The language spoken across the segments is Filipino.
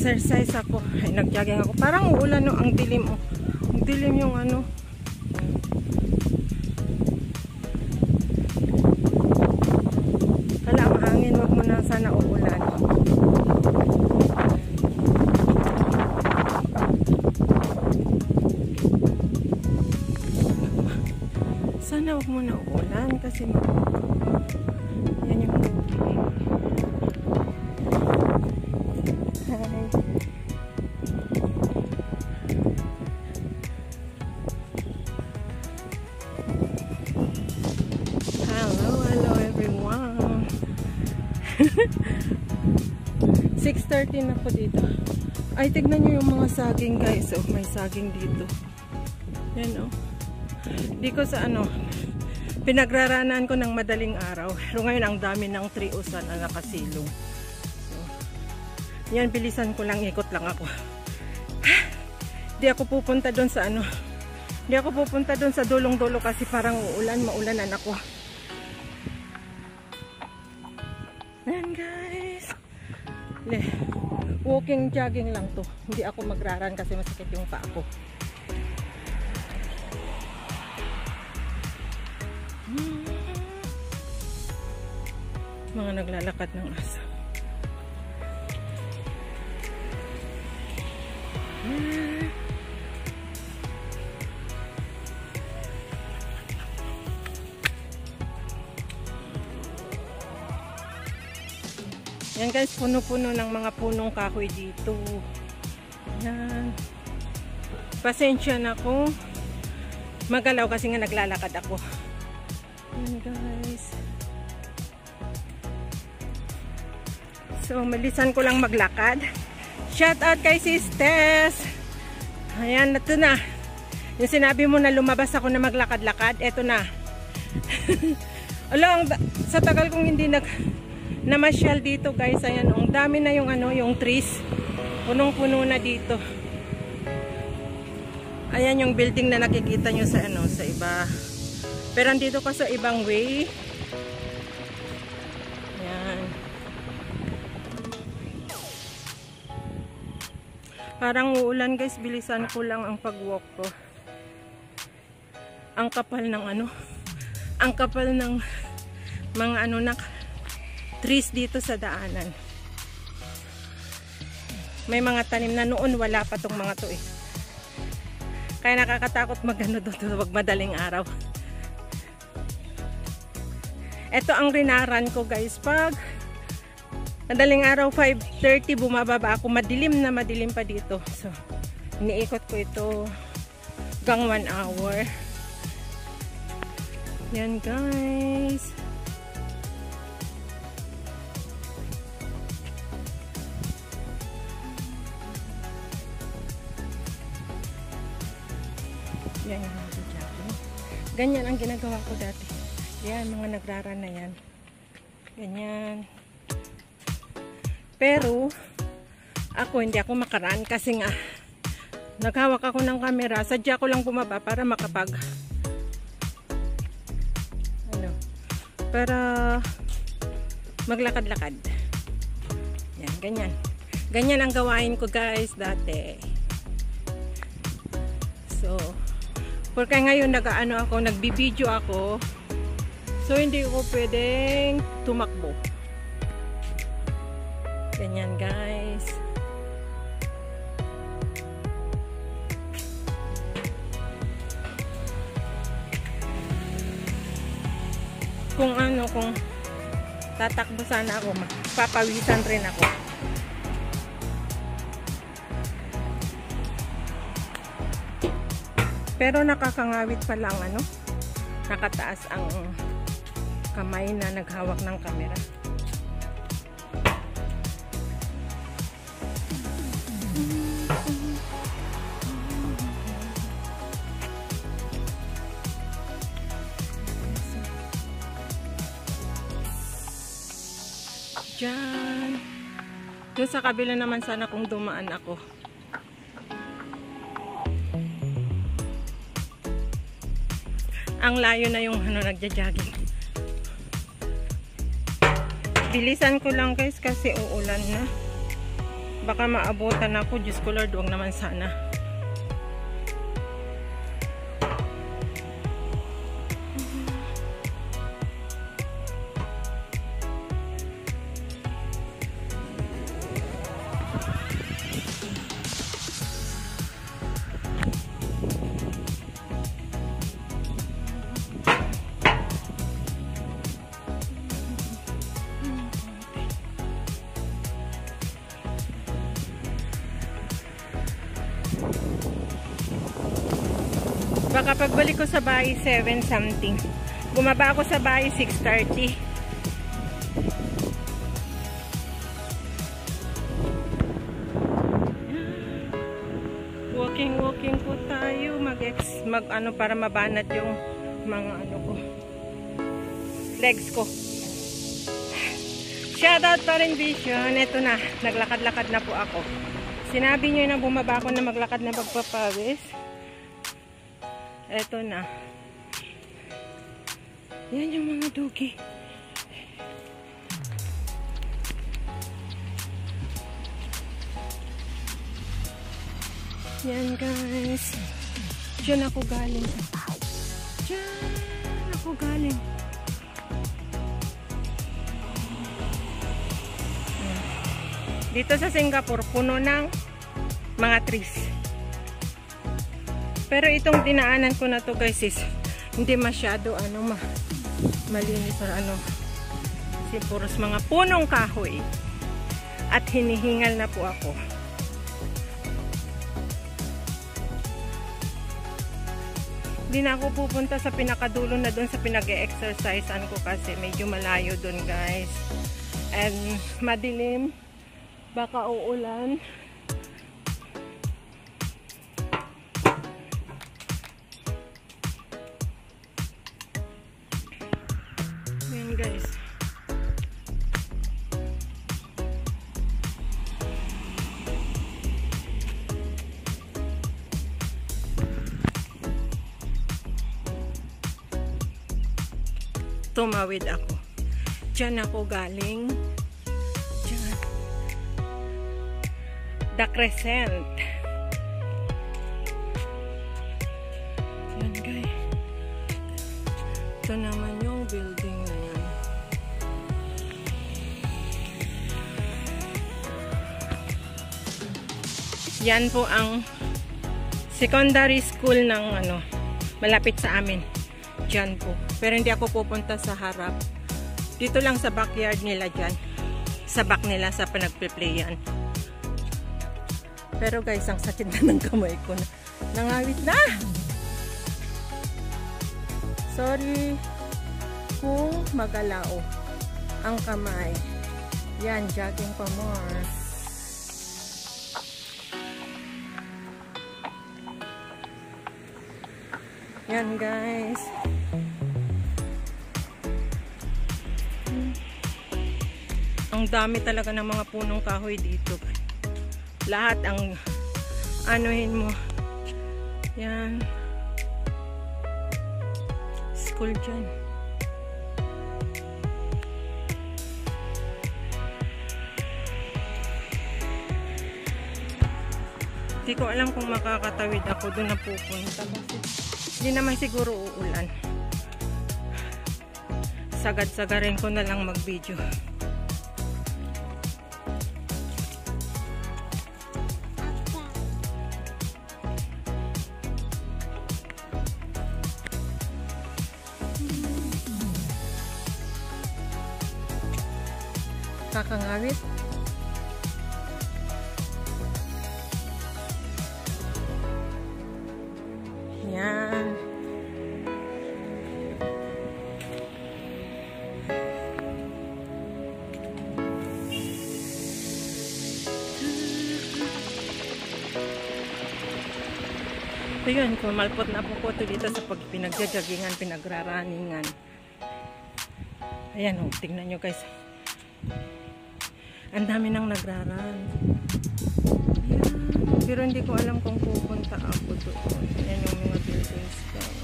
Nag-exercise ako. Ay, nag-jogging ako. Parang uulan, no? Ang dilim, oh. Ang dilim yung ano. Wala, mahangin. Wag mo na sana uulan. Sana wag mo na uulan kasi yan yung hello everyone. 6:30 na po dito. Ay, tignan nyo yung mga saging, guys. Oh, may saging dito. Yan, oh. Di ko sa ano, pinagraranan ko ng madaling araw. Pero ngayon ang dami ng triusan na nakasilong. So, yan, bilisan ko lang, ikot lang ako. Di ako pupunta doon sa ano. Di ako pupunta doon sa dulong-dulo kasi parang uulan, maulanan ako. Yan, guys. Walking, jogging lang to. Hindi ako magraran kasi masakit yung paa ko. Mga naglalakad ng aso. Yan, guys, puno-puno ng mga punong kahoy dito. Yan. Pasensya na kung magalaw kasi nga naglalakad ako. Yan, guys. So, malisan ko lang maglakad. Shout out kay Sis Tess. Ayan, ito na. Yung sinabi mo na lumabas ako na maglakad-lakad, eto na. Alam, sa tagal kong hindi namasyal dito, guys. Ayan, ang dami na yung ano, yung trees. Punong-puno na dito. Ayan yung building na nakikita nyo sa ano, sa iba. Pero andito ka sa ibang way. Ayan. Parang uulan, guys. Bilisan ko lang ang pag-walk ko. Ang kapal ng ano. Ang kapal ng mga ano na trees dito sa daanan. May mga tanim na noon wala pa tong mga to eh. Kaya nakakatakot magano doon wag madaling araw. Ito ang rinaran ko, guys. Pag madaling araw 5:30 bumababa ako, madilim na madilim pa dito. So iniikot ko ito hanggang 1 hour. Yan, guys. Yan yung mga jogging. Ganyan ang ginagawa ko dati. Yan, mga nagraran na yan. Ganyan. Pero, ako hindi ako makaraan kasi nga, naghawak ako ng camera. Sadya ko lang bumaba para makapag, ano, para maglakad-lakad. Yan, ganyan. Ganyan ang gawain ko, guys, dati. So, porque ngayon nagbibideo ako. So hindi ko pwedeng tumakbo. Ganyan, guys. Kung tatakbo sana ako, papawisan rin ako. Pero nakakangawit pa lang nakataas ang kamay na naghawak ng camera. Diyan. Doon sa kabila naman sana kung dumaan ako. Ang layo na yung nagja-jogging. Bilisan ko lang, guys, kasi uulan na. Baka maabutan ako. Diyos ko Lord, huwag naman sana. Baka pagbalik ko sa bahay 7 something. Bumaba ako sa bahay 6:30. Walking po tayo. Mag ano para mabanat yung mga ano ko. Legs ko. Shoutout pa rin Vision. Ito na. Naglakad-lakad na po ako. Sinabi niyo na bumaba ako na maglakad na pagpapawis. Eto na. Yan yung mga doggy. Yan guys. Diyan ako galing. Diyan ako galing. Dito sa Singapore, puno ng mga trees. Pero itong dinaanan ko na to guys is hindi masyado ano malinis or ano. Kasi puros mga punong kahoy. At hinihingal na po ako. Hindi na ako pupunta sa pinakadulo na doon sa pinag-e-exercisean ko kasi medyo malayo doon guys. And madilim. Baka uulan. Guys, tumawid ako. Diyan ako galing. Diyan. The Crescent. Yan guys. Ito naman yung building na yan. Yan po ang secondary school ng ano, malapit sa amin. Diyan po. Pero hindi ako pupunta sa harap. Dito lang sa backyard nila dyan. Sa back nila sa pinagpe-playan. Pero guys, ang sakit na ng kamay ko na. Nangawit na! Sorry kung magalao ang kamay. Yan, jogging pa more. Yan guys. Ang dami talaga ng mga punong kahoy dito. Lahat ang anuhin mo. Yan. School dyan. Hindi ko alam kung makakatawid ako doon na pupunta. Hindi naman siguro uulan. Sagad-sagarin ko na lang mag-video. Kakangawit. Yan. So yun, kumalpot na po ko ito dito sa pinagjajagingan, pinagraraningan. Ayan, tingnan nyo guys. Ang dami nang nagraran. Ayan. Pero hindi ko alam kung pupunta ako doon. Ayan yung mga buildings guys.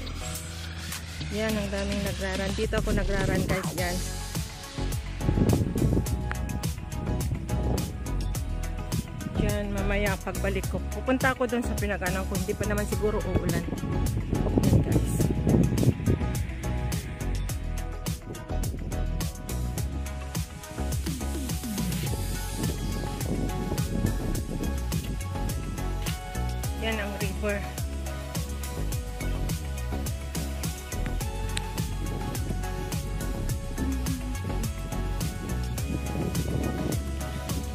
Yan, ang daming nagraran. Dito ako nagraran guys, yan. Diyan, mamaya pagbalik ko. Pupunta ako doon sa pinag-anak ko. Hindi pa naman siguro uulan. Yan guys. Yan ang river.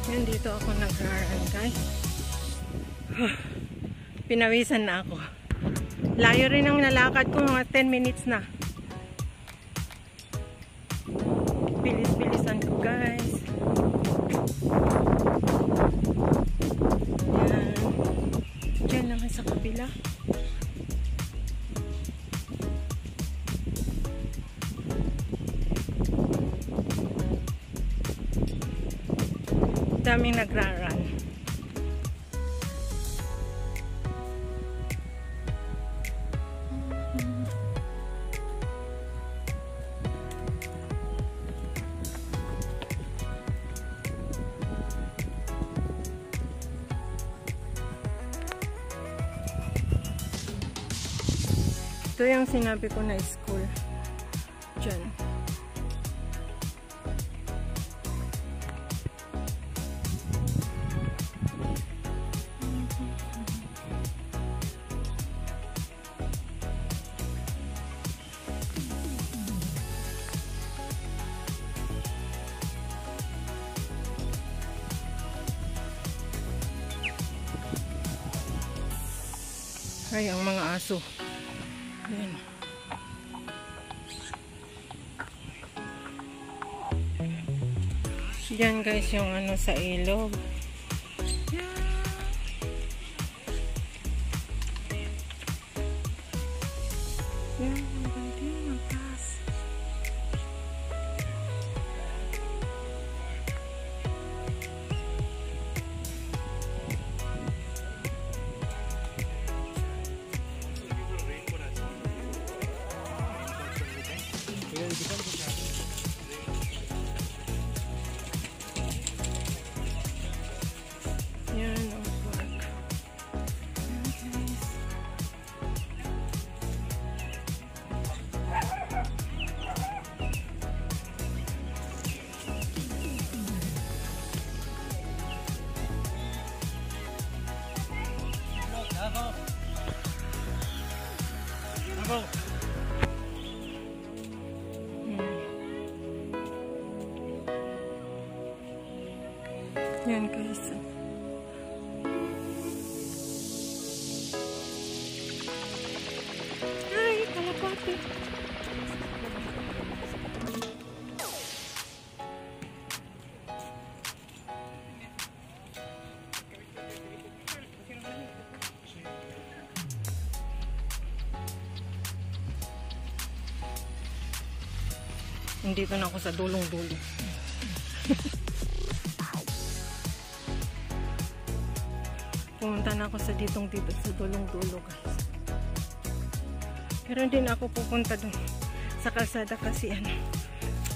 Yan, dito ako nag-run guys. Pinawisan na ako. Layo rin ang nalakad ko, mga 10 minutes na. Bilis-bilisan ko guys. Yan. Diyan naman sa kabila. Daming nagra-run. Ito yung sinabi ko na school. Diyan. Ay, ang mga aso. Yan. Yan guys yung ano sa ilog. Yan, ang ganda yun, ang taas. Yan ang park. Yan guys. Ay, kalapati. Nandito na ako sa dulong-dulo. Pumunta na ako sa dito sa dulong-dulo guys. Pero hindi na ako pupunta doon sa kalsada kasi ano,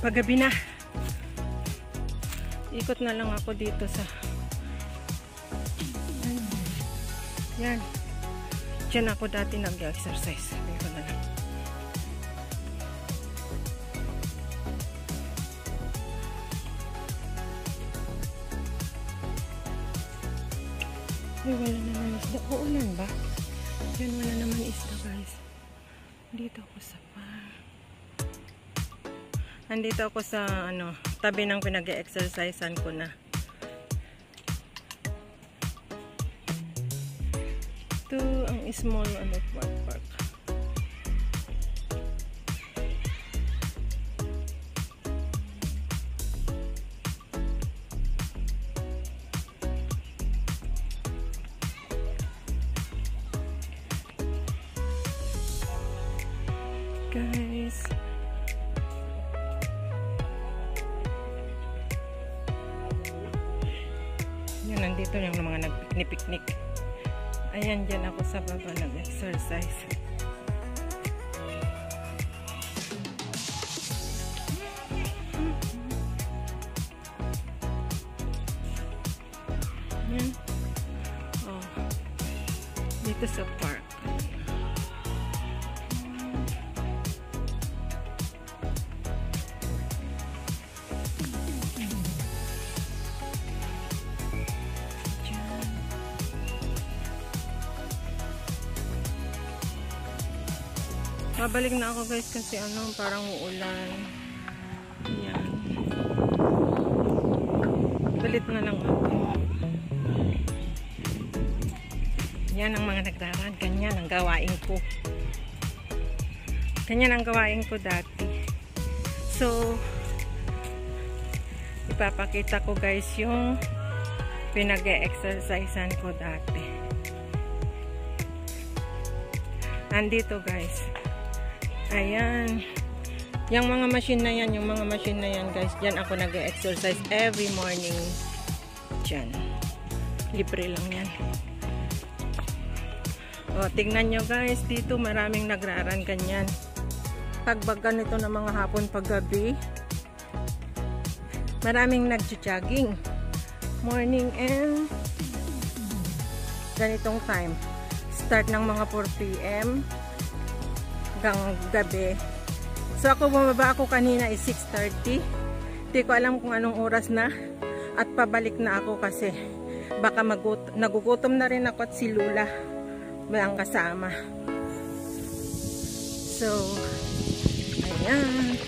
paggabi na. Ikot na lang ako dito sa yan. Diyan ako dati nag-exercise. Sabi ko na lang. Ay, wala naman isda. Uulan ba? Yan, wala naman isda guys. Dito ako sa farm. Andito ako sa ano, tabi ng pinag-exercisean ko na. Ito ang small ano, park. Guys, yan, nandito yung mga nagpiknik-piknik. Ayan, dyan ako sa baba nag-exercise. Yan. dito sa park. Babalik na ako guys kasi parang uulan. Yan. Balit na lang ako. Yan ang mga nagraran. Ganyan ang gawain ko. Ganyan ang gawain ko dati. So, ipapakita ko guys yung pinag-e-exercisean ko dati. Andito guys. Ayan. Yung mga machine na yan, guys, dyan ako nag-exercise every morning. Dyan. Libre lang yan. O, tingnan nyo guys, dito maraming nagraran ganyan. Pag ganito na mga hapon paggabi, maraming nag-jogging. Morning and ganitong time. Start ng mga 4 PM hanggang gabi. So ako bumaba ako kanina is 6:30. Hindi ko alam kung anong oras na at pabalik na ako kasi baka nagugutom na rin ako at si Lula walang kasama. So ayan.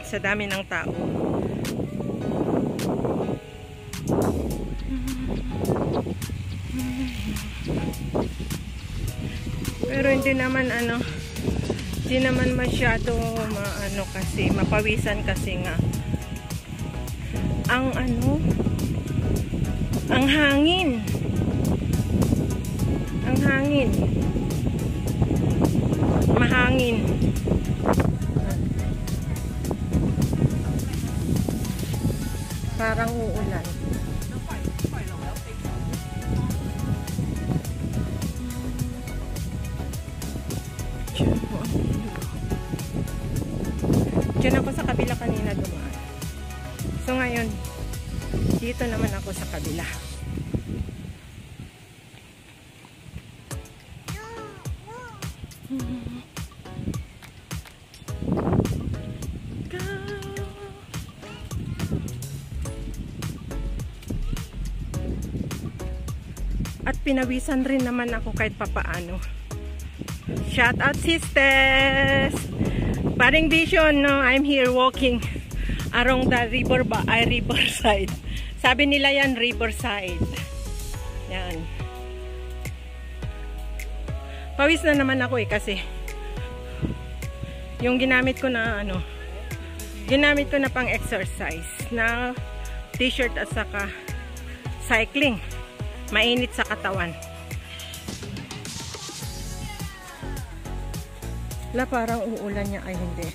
Sa dami ng tao. Pero hindi naman masyado kasi mapawisan kasi nga ang hangin mahangin. Parang uulan. Diyan ako sa kabila kanina dumaan. So ngayon, dito naman ako sa kabila. At pinawisan rin naman ako kahit papaano. Shout out sisters! Paring Vision, no? I'm here walking along the riverside. Sabi nila yan, riverside. Yan. Pawis na naman ako kasi yung ginamit ko na pang exercise na t-shirt at saka cycling. Mainit sa katawan. Parang uulan niya ay hindi.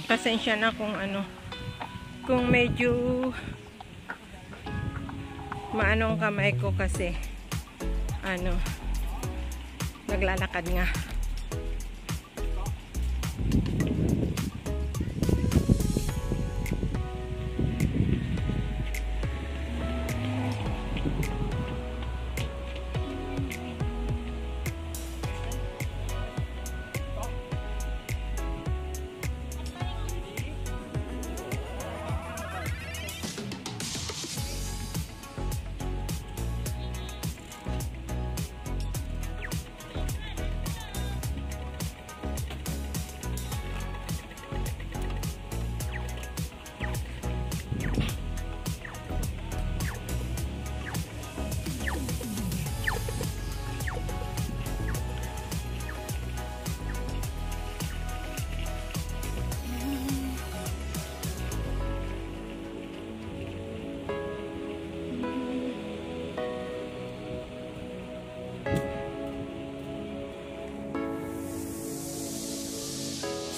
Pasensya na kung medyo maano ang kamay ko kasi naglalakad nga.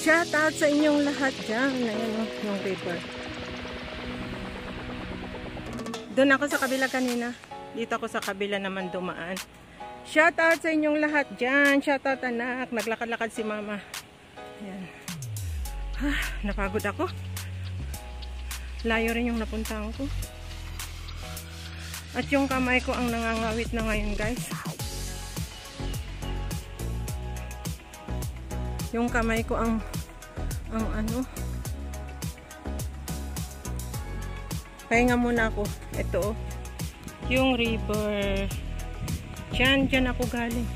Shout out sa inyong lahat dyan. Ayan o, yung river. Doon ako sa kabila kanina. Dito ako sa kabila naman dumaan. Shout out sa inyong lahat dyan. Shout out anak. Naglakad-lakad si mama. Ayan. Napagod ako. Layo rin yung napuntahan ko. At yung kamay ko ang nangangawit na ngayon guys. Yung kamay ko ang ano. Pahinga muna ako. Ito, yung river. Diyan ako galing.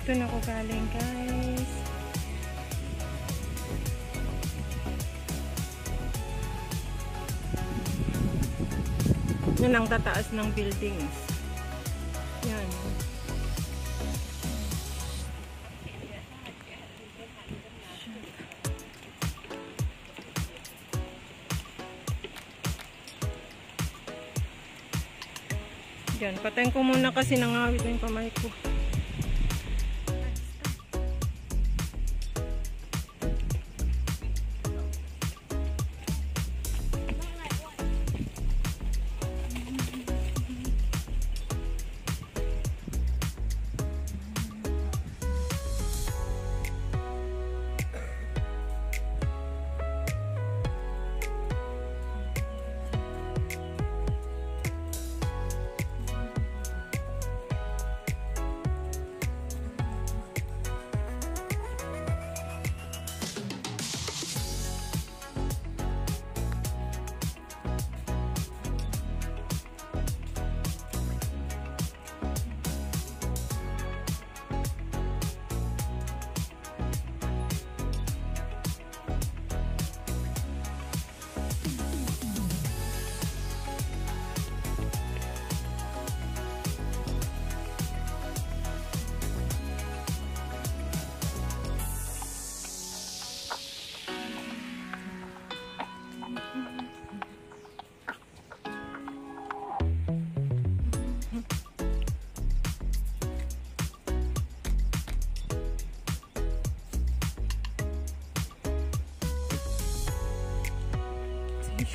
Ito na ako galing, guys. Yun ang tataas ng buildings. Yan. Yan, patayin ko muna kasi nangawit na yung kamay ko.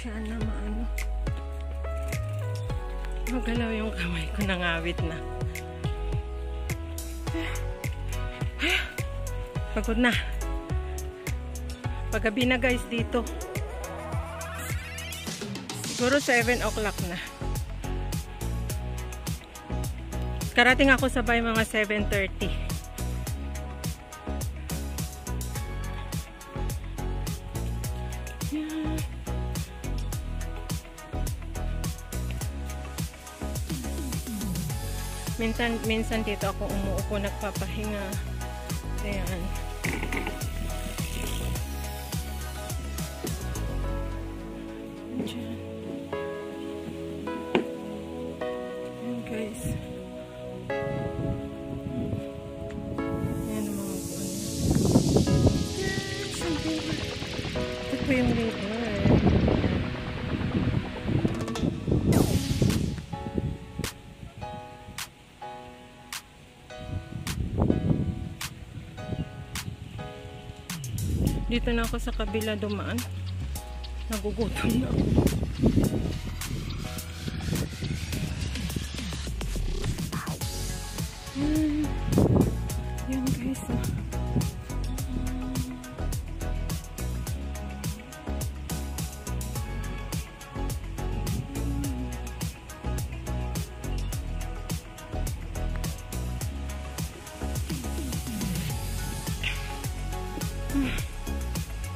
Siya na maano. Magalaw yung kamay ko, nangawit na. Pagod na. Paggabi na guys dito. Siguro 7 o'clock na. Karating ako sabay mga 7:30. Minsan dito ako umuupo, nagpapahinga. Ayan. Diyan. Ayan guys. Ayan ang mga buwan. Yes, ang river. Ito po yung river. Dito na ako sa kabila dumaan. Nagugutom na ako. Yan guys.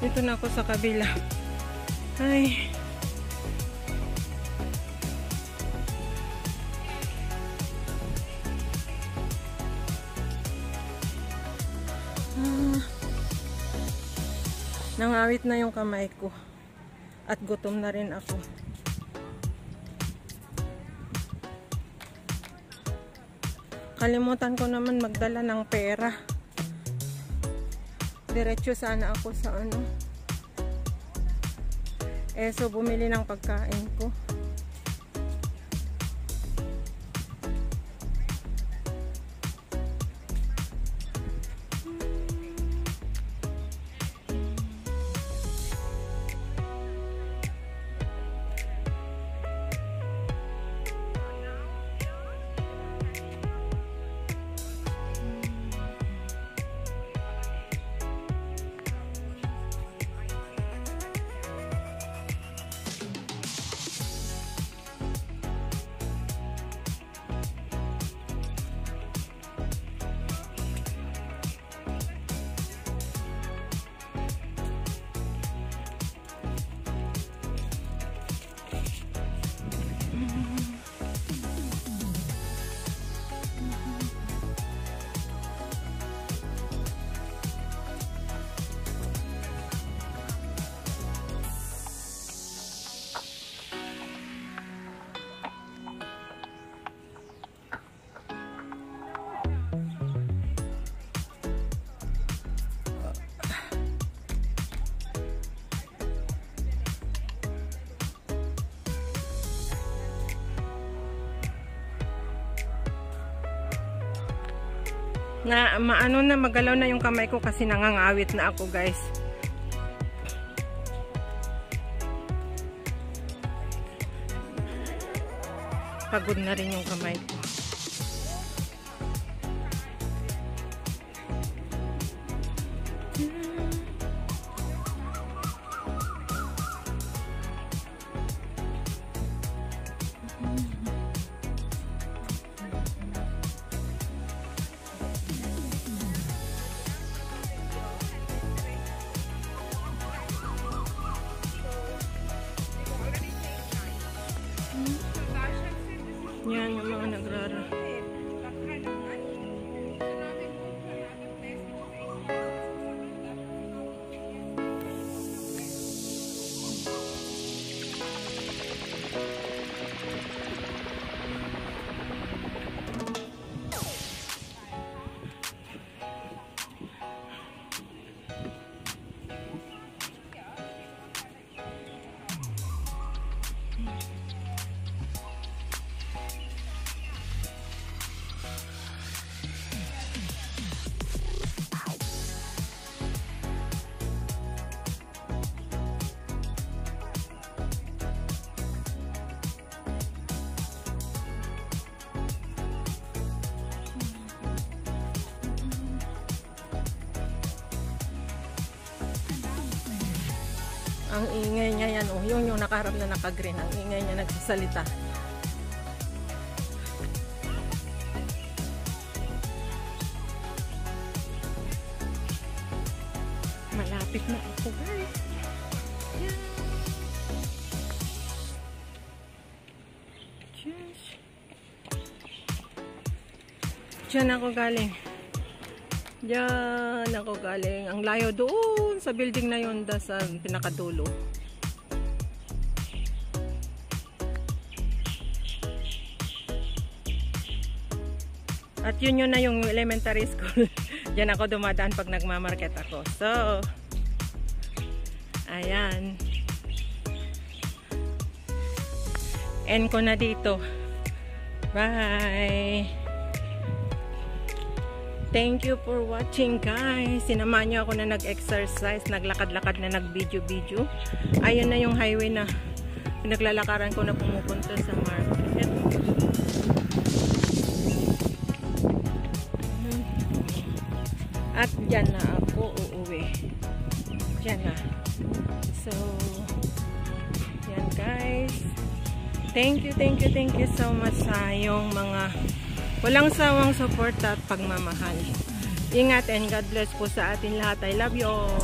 Dito na ako sa kabila. Ay. Nangawit na yung kamay ko. At gutom na rin ako. Kalimutan ko naman magdala ng pera. Diretso sana ako sa ano. So bumili ng pagkain ko. Na maano na, magalaw na yung kamay ko kasi nangangawit na ako, guys. Pagod na rin yung kamay ko. Yan yung mga nagrara. Ang ingay niya yan, oh. Yung nakaharap na naka-green. Ang ingay niya nagsasalita. Malapit na ako, guys. Yan. Diyan ako galing. Diyan ako galing. Ang layo doon sa building na yun, sa pinakadulo. At yun na yung elementary school. Diyan ako dumadaan pag nagmamarket ako. So, ayan. End ko na dito. Bye! Thank you for watching, guys. Sinamahan niyo ako na nag-exercise, naglakad-lakad na nag-video-video. Ayun na yung highway na pinaglalakaran ko na pumupunta sa market. At dyan na ako uuwi. Dyan na. So, yan, guys. Thank you so much sa yung mga walang sawang support at pagmamahal. Ingat and God bless po sa atin lahat. I love you all.